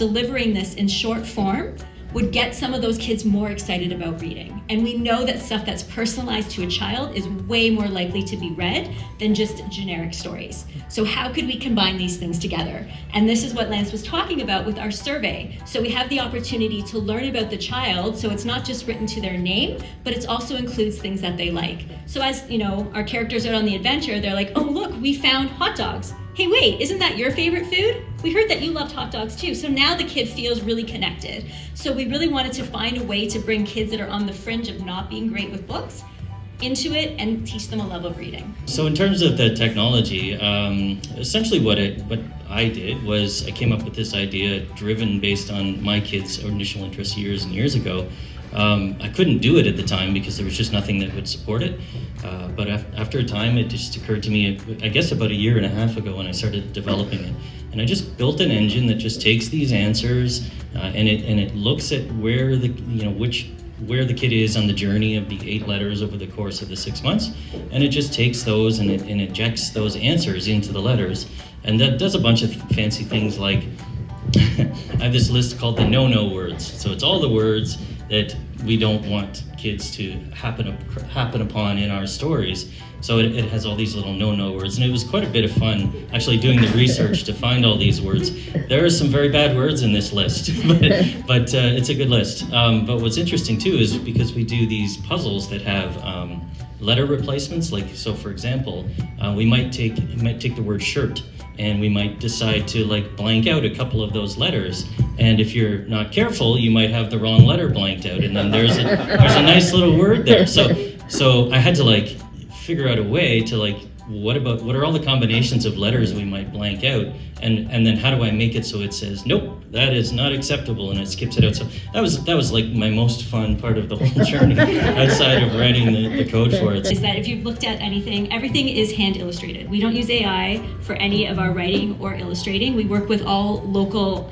delivering this in short form would get some of those kids more excited about reading. And we know that stuff that's personalized to a child is way more likely to be read than just generic stories. So how could we combine these things together? And this is what Lance was talking about with our survey. So we have the opportunity to learn about the child, so it's not just written to their name, but it also includes things that they like. So as you know, our characters are on the adventure, they're like, oh look, we found hot dogs. Hey wait, isn't that your favorite food? We heard that you loved hot dogs too. So now the kid feels really connected. So we really wanted to find a way to bring kids that are on the fringe of not being great with books into it and teach them a love of reading. So in terms of the technology, essentially what I did was I came up with this idea driven based on my kids' initial interest years and years ago. I couldn't do it at the time because there was just nothing that would support it. But after a time, it just occurred to me, I guess about 1.5 years ago when I started developing it. And I just built an engine that just takes these answers and it looks at where the kid is on the journey of the 8 letters over the course of the 6 months. And it just takes those and it injects those answers into the letters. And that does a bunch of fancy things like, I have this list called the no-no words. So it's all the words that we don't want kids to happen upon in our stories. So it has all these little no-no words, and it was quite a bit of fun actually doing the research to find all these words. There are some very bad words in this list, but it's a good list. But what's interesting too is because we do these puzzles that have letter replacements. Like, so for example, we might take the word shirt, and we might decide to like blank out a couple of those letters. And if you're not careful, you might have the wrong letter blanked out, and then there's a nice little word there. So I had to like figure out a way to like, what are all the combinations of letters we might blank out, and then how do I make it so it says, nope, that is not acceptable, and it skips it out. So that was like my most fun part of the whole journey outside of writing the code for it. Is that if you've looked at anything, everything is hand illustrated. We don't use AI for any of our writing or illustrating. We work with all local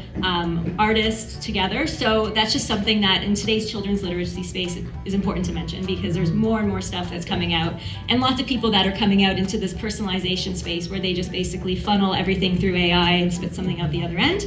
artists together. So that's just something that in today's children's literacy space is important to mention, because there's more and more stuff that's coming out, and lots of people that are coming out into this personalization space where they just basically funnel everything through AI and spit something out the other end.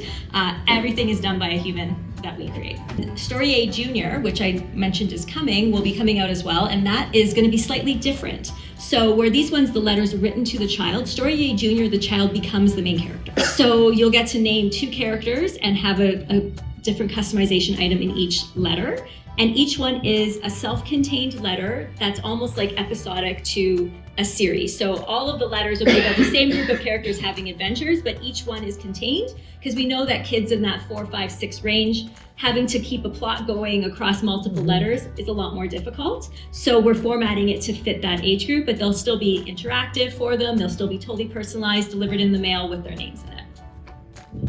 Everything is done by a human that we create. Storyay Junior, which I mentioned is coming, will be coming out as well, and that is going to be slightly different. So where these ones, the letters are written to the child, Storyay Junior, the child becomes the main character. So you'll get to name 2 characters and have a different customization item in each letter. And each one is a self-contained letter that's almost like episodic to a series. So all of the letters will be about the same group of characters having adventures, but each one is contained, because we know that kids in that 4, 5, 6 range, having to keep a plot going across multiple letters is a lot more difficult. So we're formatting it to fit that age group, but they'll still be interactive for them. They'll still be totally personalized, delivered in the mail with their names in it.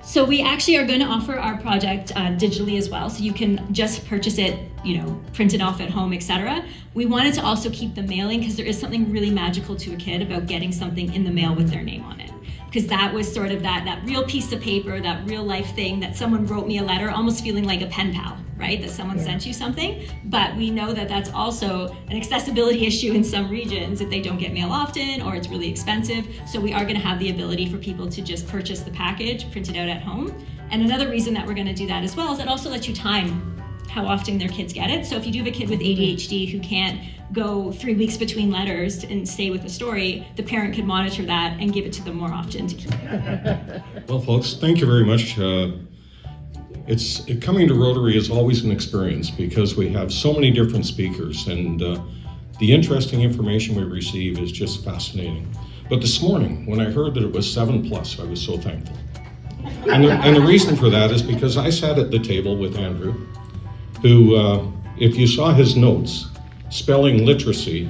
So we actually are going to offer our project digitally as well, so you can just purchase it, print it off at home, etc. We wanted to also keep the mailing, because there is something really magical to a kid about getting something in the mail with their name on it. Because that was sort of that real piece of paper, that real life thing that someone wrote me a letter, almost feeling like a pen pal, right? That someone sent you something. But we know that that's also an accessibility issue in some regions if they don't get mail often or it's really expensive. So we are going to have the ability for people to just purchase the package, print it out at home. And another reason that we're going to do that as well is it also lets you time how often their kids get it. So if you do have a kid with ADHD who can't go 3 weeks between letters and stay with the story, the parent could monitor that and give it to them more often to keep it. Well, folks, thank you very much. Coming to Rotary is always an experience, because we have so many different speakers, and the interesting information we receive is just fascinating. But this morning, when I heard that it was 7+, I was so thankful. And the reason for that is because I sat at the table with Andrew, who, if you saw his notes, spelling literacy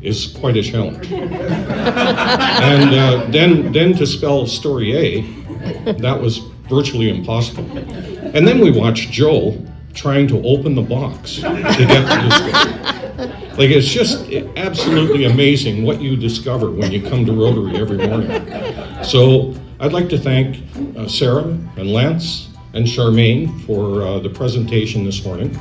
is quite a challenge. And then to spell Storyay, that was virtually impossible. And then we watched Joe trying to open the box to get to the story. Like, it's just absolutely amazing what you discover when you come to Rotary every morning. So I'd like to thank Sara and Lance and Charmaine for the presentation this morning.